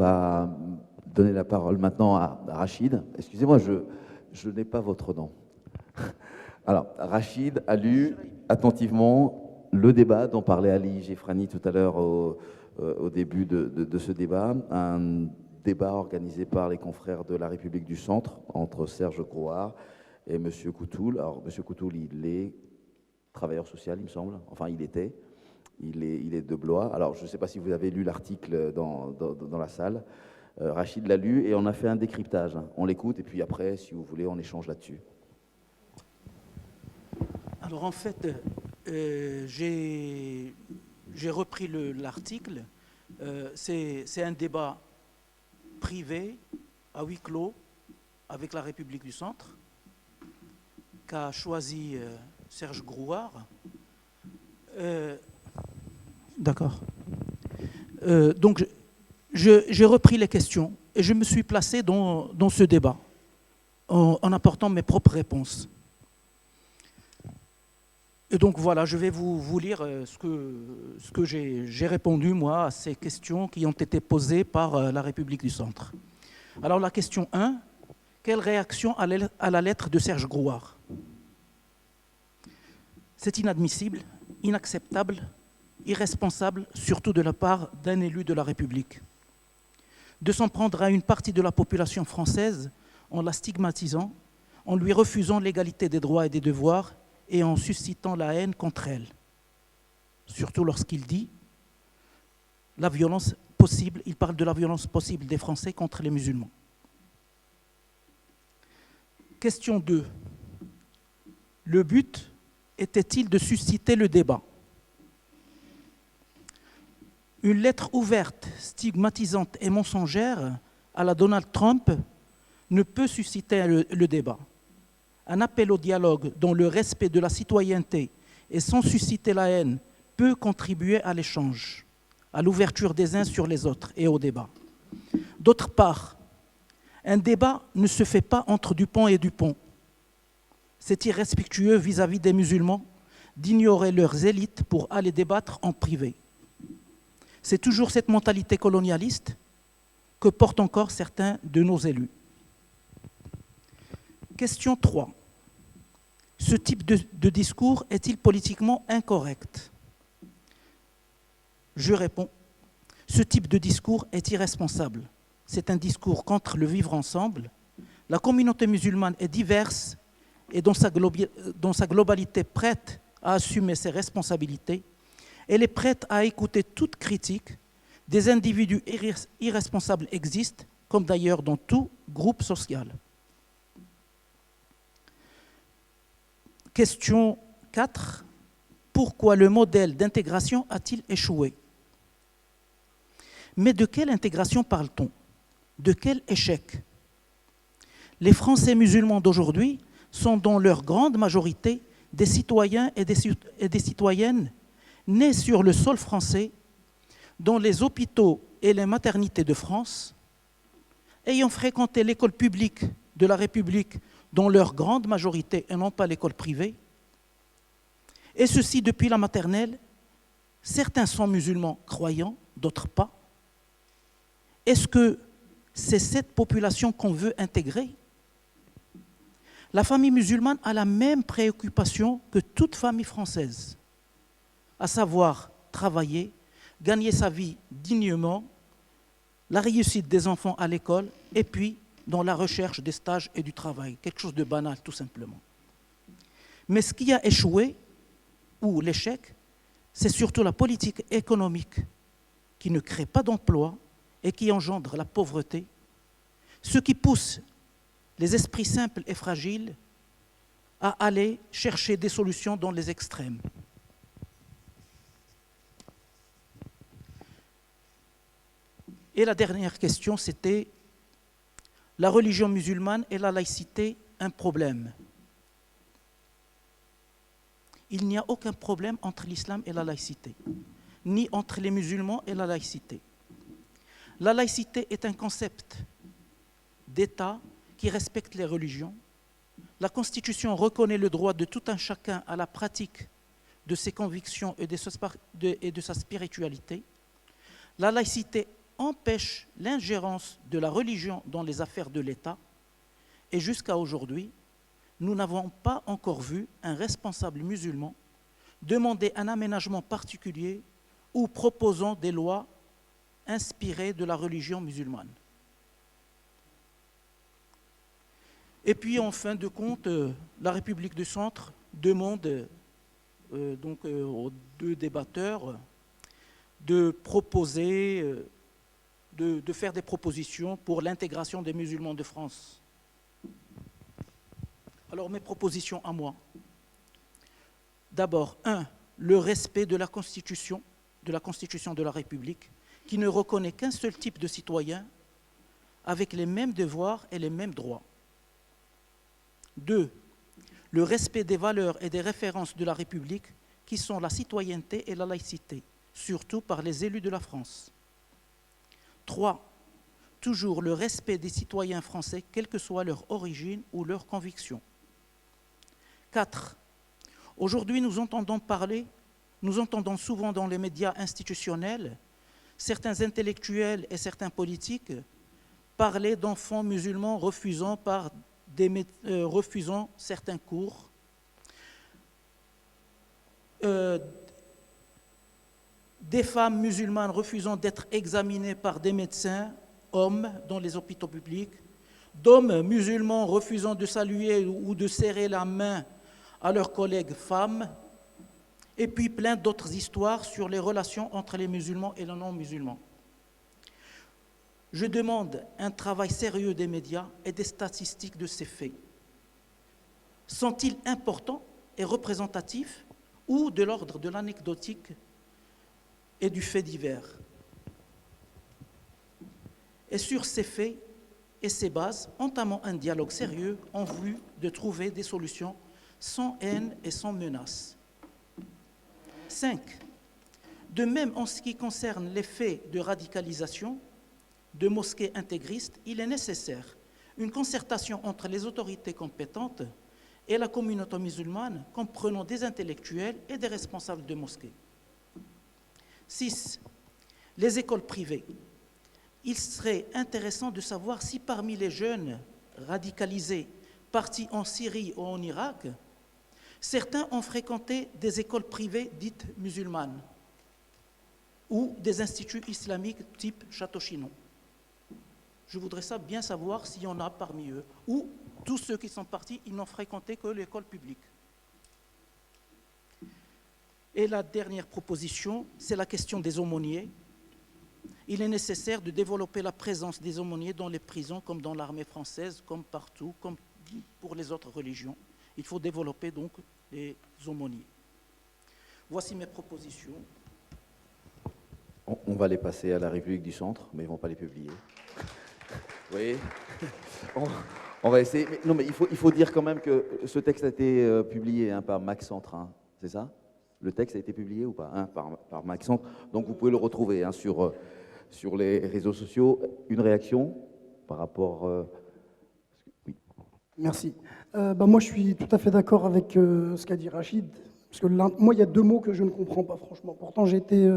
va donner la parole maintenant à Rachid. Excusez-moi, je n'ai pas votre nom. Alors, Rachid a lu attentivement le débat dont parlait Ali Gefrani tout à l'heure au début de ce débat, un débat organisé par les confrères de la République du Centre entre Serge Grouard et M. Coutoul. Alors, M. Coutoul, il est travailleur social, il me semble. Enfin, il était. Il est de Blois. Alors, je ne sais pas si vous avez lu l'article dans la salle. Rachid l'a lu et on a fait un décryptage. On l'écoute et puis après, si vous voulez, on échange là-dessus. Alors, en fait, j'ai repris l'article. C'est un débat privé, à huis clos, avec la République du Centre, qu'a choisi Serge Grouard. D'accord. Donc, j'ai repris les questions et je me suis placé dans ce débat en apportant mes propres réponses. Et donc voilà, je vais vous lire ce que j'ai répondu, moi, à ces questions qui ont été posées par la République du Centre. Alors la question 1, quelle réaction à la lettre de Serge Grouard? C'est inadmissible, inacceptable, irresponsable, surtout de la part d'un élu de la République. De s'en prendre à une partie de la population française en la stigmatisant, en lui refusant l'égalité des droits et des devoirs et en suscitant la haine contre elle. Surtout lorsqu'il dit la violence possible, il parle de la violence possible des Français contre les musulmans. Question 2. Le but était-il de susciter le débat? Une lettre ouverte, stigmatisante et mensongère à la Donald Trump ne peut susciter le débat. Un appel au dialogue dans le respect de la citoyenneté et sans susciter la haine peut contribuer à l'échange, à l'ouverture des uns sur les autres et au débat. D'autre part, un débat ne se fait pas entre Dupont et Dupont. C'est irrespectueux vis-à-vis des musulmans d'ignorer leurs élites pour aller débattre en privé. C'est toujours cette mentalité colonialiste que portent encore certains de nos élus. Question 3. Ce type de discours est-il politiquement incorrect? Je réponds, ce type de discours est irresponsable. C'est un discours contre le vivre ensemble. La communauté musulmane est diverse et dans sa globalité prête à assumer ses responsabilités. Elle est prête à écouter toute critique. Des individus irresponsables existent, comme d'ailleurs dans tout groupe social. Question 4. Pourquoi le modèle d'intégration a-t-il échoué? Mais de quelle intégration parle-t-on? De quel échec? Les Français musulmans d'aujourd'hui sont dans leur grande majorité des citoyens et des citoyennes nés sur le sol français, dans les hôpitaux et les maternités de France, ayant fréquenté l'école publique de la République dans leur grande majorité et non pas l'école privée, et ceci depuis la maternelle. Certains sont musulmans croyants, d'autres pas. Est-ce que c'est cette population qu'on veut intégrer? La famille musulmane a la même préoccupation que toute famille française, à savoir travailler, gagner sa vie dignement, la réussite des enfants à l'école et puis dans la recherche des stages et du travail, quelque chose de banal tout simplement. Mais ce qui a échoué, ou l'échec, c'est surtout la politique économique qui ne crée pas d'emploi et qui engendre la pauvreté, ce qui pousse les esprits simples et fragiles à aller chercher des solutions dans les extrêmes. Et la dernière question, c'était la religion musulmane et la laïcité, un problème? Il n'y a aucun problème entre l'islam et la laïcité, ni entre les musulmans et la laïcité. La laïcité est un concept d'État qui respecte les religions. La Constitution reconnaît le droit de tout un chacun à la pratique de ses convictions et de sa spiritualité. La laïcité empêche l'ingérence de la religion dans les affaires de l'État. Et jusqu'à aujourd'hui, nous n'avons pas encore vu un responsable musulman demander un aménagement particulier ou proposant des lois inspirées de la religion musulmane. Et puis, en fin de compte, la République du Centre demande aux deux débatteurs de proposer, de faire des propositions pour l'intégration des musulmans de France. Alors, mes propositions à moi. D'abord, 1, le respect de la Constitution de la République, qui ne reconnaît qu'un seul type de citoyen avec les mêmes devoirs et les mêmes droits. 2, le respect des valeurs et des références de la République, qui sont la citoyenneté et la laïcité, surtout par les élus de la France. 3, toujours le respect des citoyens français, quelle que soit leur origine ou leur conviction. 4, aujourd'hui, nous entendons souvent dans les médias institutionnels, certains intellectuels et certains politiques parler d'enfants musulmans refusant certains cours, des femmes musulmanes refusant d'être examinées par des médecins, hommes, dans les hôpitaux publics, d'hommes musulmans refusant de saluer ou de serrer la main à leurs collègues femmes, et puis plein d'autres histoires sur les relations entre les musulmans et les non-musulmans. Je demande un travail sérieux des médias et des statistiques de ces faits. Sont-ils importants et représentatifs ou de l'ordre de l'anecdotique et du fait divers? Et sur ces faits et ces bases, entamons un dialogue sérieux en vue de trouver des solutions sans haine et sans menace. 5. De même, en ce qui concerne les faits de radicalisation de mosquées intégristes, il est nécessaire une concertation entre les autorités compétentes et la communauté musulmane, comprenant des intellectuels et des responsables de mosquées. 6. Les écoles privées. Il serait intéressant de savoir si parmi les jeunes radicalisés partis en Syrie ou en Irak, certains ont fréquenté des écoles privées dites musulmanes ou des instituts islamiques type Château-Chinon. Je voudrais bien savoir s'il y en a parmi eux, ou tous ceux qui sont partis, ils n'ont fréquenté que l'école publique. Et la dernière proposition, c'est la question des aumôniers. Il est nécessaire de développer la présence des aumôniers dans les prisons, comme dans l'armée française, comme partout, comme pour les autres religions. Il faut développer donc les aumôniers. Voici mes propositions. On va les passer à la République du Centre, mais ils ne vont pas les publier. Oui, on va essayer. Mais, non, mais il faut dire quand même que ce texte a été publié par Max Centre, c'est ça? Le texte a été publié ou pas par Max Centre. Donc vous pouvez le retrouver sur les réseaux sociaux. Une réaction par rapport... Oui. Merci. Moi, je suis tout à fait d'accord avec ce qu'a dit Rachid. Parce que moi, il y a deux mots que je ne comprends pas, franchement. Pourtant, j'ai été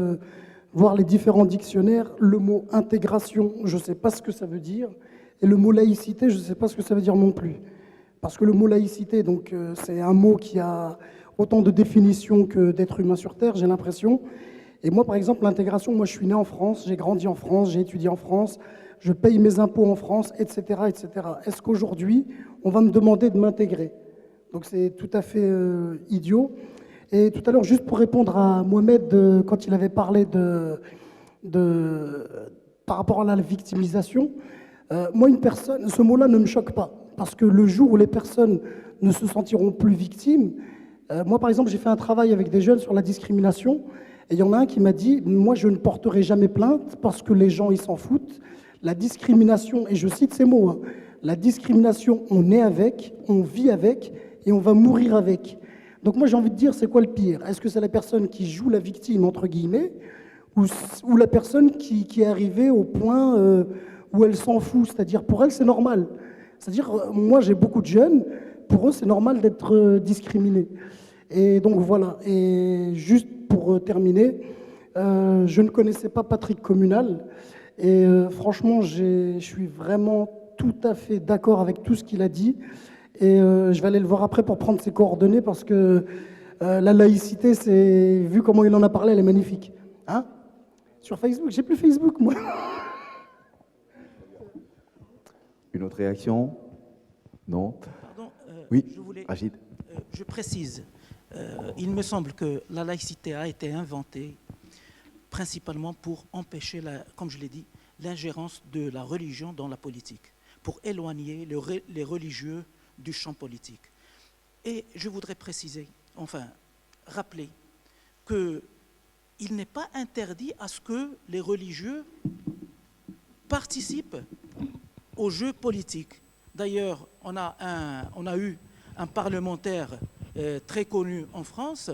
voir les différents dictionnaires. Le mot intégration, je ne sais pas ce que ça veut dire. Et le mot laïcité, je ne sais pas ce que ça veut dire non plus. Parce que le mot laïcité, donc, c'est un mot qui a autant de définitions que d'êtres humains sur Terre, j'ai l'impression. Et moi, par exemple, l'intégration, moi, je suis né en France, j'ai grandi en France, j'ai étudié en France, je paye mes impôts en France, etc., etc. Est-ce qu'aujourd'hui, on va me demander de m'intégrer? Donc, c'est tout à fait idiot. Et tout à l'heure, juste pour répondre à Mohamed, quand il avait parlé par rapport à la victimisation, moi, une personne, ce mot-là ne me choque pas, parce que le jour où les personnes ne se sentiront plus victimes, moi, par exemple, j'ai fait un travail avec des jeunes sur la discrimination, et il y en a un qui m'a dit, moi, je ne porterai jamais plainte, parce que les gens, ils s'en foutent. La discrimination, et je cite ces mots, la discrimination, on est avec, on vit avec, et on va mourir avec. Donc moi, j'ai envie de dire, c'est quoi le pire? Est-ce que c'est la personne qui joue la victime, entre guillemets, ou la personne qui est arrivée au point où elle s'en fout? C'est-à-dire, pour elle, c'est normal. C'est-à-dire, moi, j'ai beaucoup de jeunes, pour eux, c'est normal d'être discriminés. Et donc, voilà. Et juste pour terminer, je ne connaissais pas Patrick Communal, Et franchement, je suis vraiment tout à fait d'accord avec tout ce qu'il a dit. Et je vais aller le voir après pour prendre ses coordonnées parce que la laïcité, c'est vu comment il en a parlé, elle est magnifique. Hein? Sur Facebook, j'ai plus Facebook, moi. Une autre réaction? Non? Pardon, Oui, Rachid. Je précise, il me semble que la laïcité a été inventée principalement pour empêcher, comme je l'ai dit, l'ingérence de la religion dans la politique, pour éloigner les religieux du champ politique. Et je voudrais préciser, enfin, rappeler qu'il n'est pas interdit à ce que les religieux participent au jeu politique. D'ailleurs, on a eu un parlementaire très connu en France,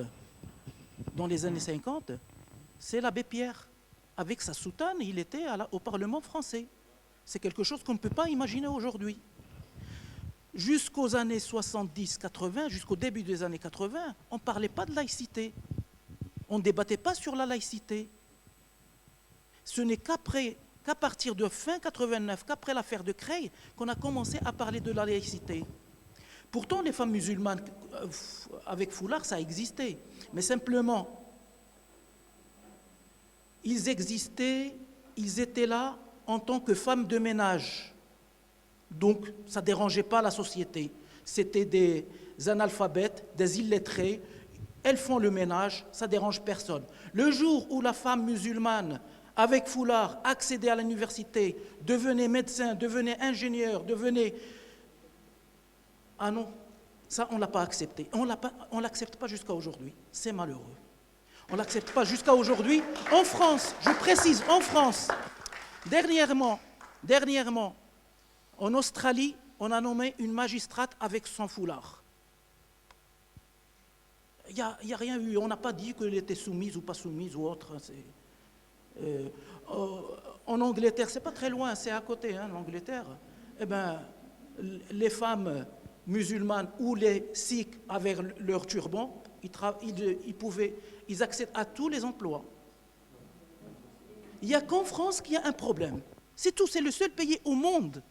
dans les années 50, c'est l'abbé Pierre. Avec sa soutane, il était au Parlement français. C'est quelque chose qu'on ne peut pas imaginer aujourd'hui. Jusqu'aux années 70-80, jusqu'au début des années 80, on ne parlait pas de laïcité. On ne débattait pas sur la laïcité. Ce n'est qu'à partir de fin 89, qu'après l'affaire de Creil, qu'on a commencé à parler de la laïcité. Pourtant, les femmes musulmanes avec foulard, ça existait. Mais simplement, ils existaient, ils étaient là en tant que femmes de ménage. Donc, ça ne dérangeait pas la société. C'était des analphabètes, des illettrés. Elles font le ménage, ça ne dérange personne. Le jour où la femme musulmane, avec foulard, accédait à l'université, devenait médecin, devenait ingénieur, devenait... Ah non, ça, on ne l'a pas accepté. On ne l'accepte pas jusqu'à aujourd'hui. C'est malheureux. On ne l'accepte pas jusqu'à aujourd'hui. En France, je précise, en France, dernièrement, en Australie, on a nommé une magistrate avec son foulard. Il n'y a rien eu. On n'a pas dit qu'elle était soumise ou pas soumise ou autre. En Angleterre, c'est pas très loin, c'est à côté, hein, l'Angleterre. Eh ben, les femmes musulmanes ou les sikhs avec leur turban, ils accèdent à tous les emplois. Il n'y a qu'en France qu'il y a un problème. C'est tout, c'est le seul pays au monde